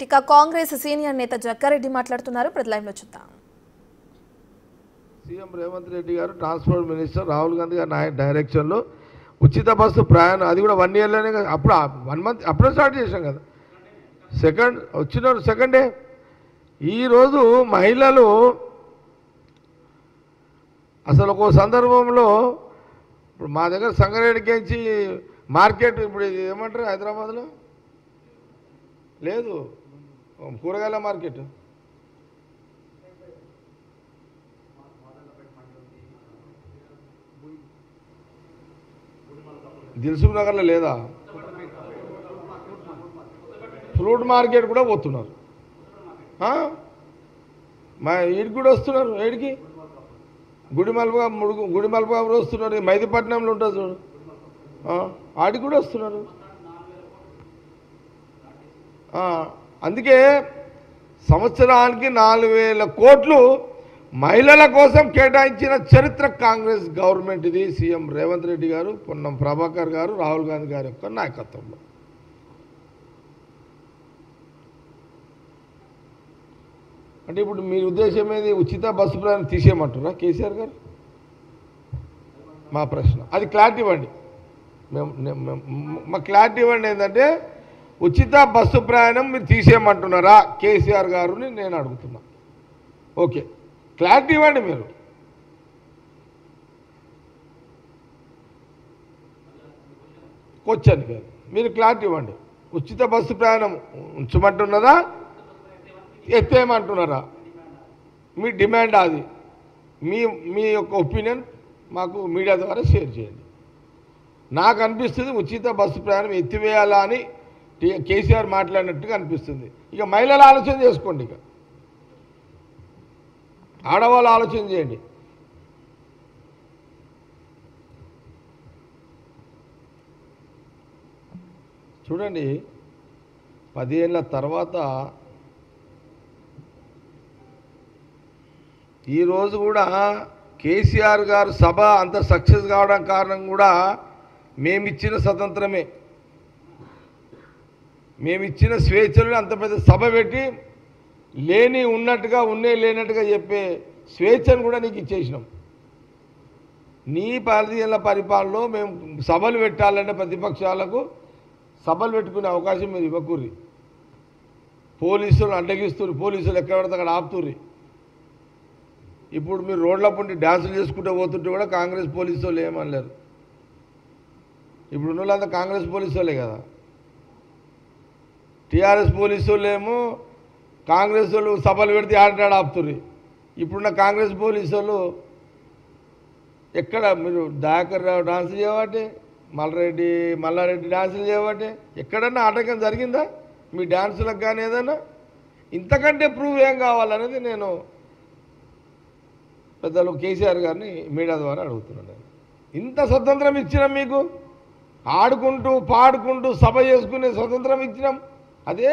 ఇక కాంగ్రెస్ సీనియర్ నేత జగ్గారెడ్డి మాట్లాడుతున్నారు. ప్రతిలైవ్లో చూద్దాం. సీఎం రేవంత్ రెడ్డి గారు ట్రాన్స్పోర్ట్ మినిస్టర్ రాహుల్ గాంధీ గారి డైరెక్షన్లో ఉచిత బస్సు ప్రయాణం, అది కూడా 1 ఇయర్లోనే, అప్పుడు 1 మంత్ అప్పుడే స్టార్ట్ చేసాం కదా, సెకండ్ డే. ఈరోజు మహిళలు అసలు ఒక సందర్భంలో ఇప్పుడు మా దగ్గర సంగారెడ్డికించి మార్కెట్, ఇప్పుడు ఇది ఏమంటారు హైదరాబాద్లో లేదు కూరగాయల మార్కెట్, దిల్సుఖ్ నగర్లో లేదా, ఫ్రూట్ మార్కెట్ కూడా పోతున్నారు. మా ఈడికి కూడా వస్తున్నారు, ఏడికి గుడిమల్పగా వస్తున్నారు. మైదీపట్నంలో ఉంటుంది చూడు, ఆడికి కూడా వస్తున్నారు. అందుకే సంవత్సరానికి 4,000 కోట్లు మహిళల కోసం కేటాయించిన చరిత్ర కాంగ్రెస్ గవర్నమెంట్ ఇది. సీఎం రేవంత్ రెడ్డి గారు, పొన్నం ప్రభాకర్ గారు, రాహుల్ గాంధీ గారి యొక్క నాయకత్వంలో. అంటే ఇప్పుడు మీ ఉద్దేశం ఏది, ఉచిత బస్సు ప్రయాణం తీసేయమంటారా కేసీఆర్ గారు? మా ప్రశ్న అది క్లారిటీ ఇవ్వండి. మా క్లారిటీ ఇవ్వండి. ఏంటంటే ఉచిత బస్సు ప్రయాణం మీరు తీసేయమంటున్నారా కేసీఆర్ గారిని నేను అడుగుతున్నా. ఓకే, క్లారిటీ ఇవ్వండి. మీరు క్వశ్చన్ కాదు, మీరు క్లారిటీ ఇవ్వండి. ఉచిత బస్సు ప్రయాణం ఉంచమంటున్నారా, ఎత్తేయమంటున్నారా? మీ డిమాండ్ అది. మీ యొక్క ఒపీనియన్ మాకు మీడియా ద్వారా షేర్ చేయండి. నాకు అనిపిస్తుంది ఉచిత బస్సు ప్రయాణం ఎత్తివేయాలా అని కేసీఆర్ మాట్లాడినట్టుగా అనిపిస్తుంది. ఇక మహిళలు ఆలోచన చేసుకోండి, ఇక ఆడవాళ్ళు ఆలోచన చేయండి. చూడండి, 10 ఏళ్ళ తర్వాత ఈరోజు కూడా కేసీఆర్ గారు సభ అంత సక్సెస్ కావడం కారణం కూడా మేమిచ్చిన స్వతంత్రమే. మేమిచ్చిన స్వేచ్ఛలను అంత పెద్ద సభ పెట్టి లేని ఉన్నట్టుగా, లేనట్టుగా చెప్పే స్వేచ్ఛను కూడా నీకు ఇచ్చేసినాం. నీ 10 ఏళ్ళ పరిపాలనలో మేము సభలు పెట్టాలంటే ప్రతిపక్షాలకు సభలు పెట్టుకునే అవకాశం మీరు ఇవ్వకూర్రి. పోలీసులు అడ్డగిస్తుర్రు, పోలీసులు ఎక్కడ పడితే అక్కడ ఆపుతుర్రి. ఇప్పుడు మీరు రోడ్ల పుండి డ్యాన్సులు చేసుకుంటూ పోతుంటే కూడా కాంగ్రెస్ పోలీసు వాళ్ళు ఏమనలేరు. ఇప్పుడు ఉన్న వాళ్ళంతా కాంగ్రెస్ పోలీసు వాళ్ళే కదా. టీఆర్ఎస్ పోలీసు వాళ్ళు ఏమో కాంగ్రెస్ వాళ్ళు సభలు పెడితే ఆడాడు ఆపుతుర్రి. ఇప్పుడున్న కాంగ్రెస్ పోలీసు వాళ్ళు ఎక్కడ మీరు దయాకర్ రావు డాన్సులు చేయబట్టే, మల్లారెడ్డి డాన్సులు చేయబట్టే ఎక్కడన్నా ఆటంకం జరిగిందా మీ డాన్సులకు కానీ? ఏదన్నా ఇంతకంటే ప్రూవ్ ఏం కావాలనేది నేను పెద్దలు కేసీఆర్ గారిని మీడియా ద్వారా అడుగుతున్నాను. ఇంత స్వతంత్రం ఇచ్చినాం మీకు, ఆడుకుంటూ పాడుకుంటూ సభ చేసుకునే స్వతంత్రం ఇచ్చినాం. అదే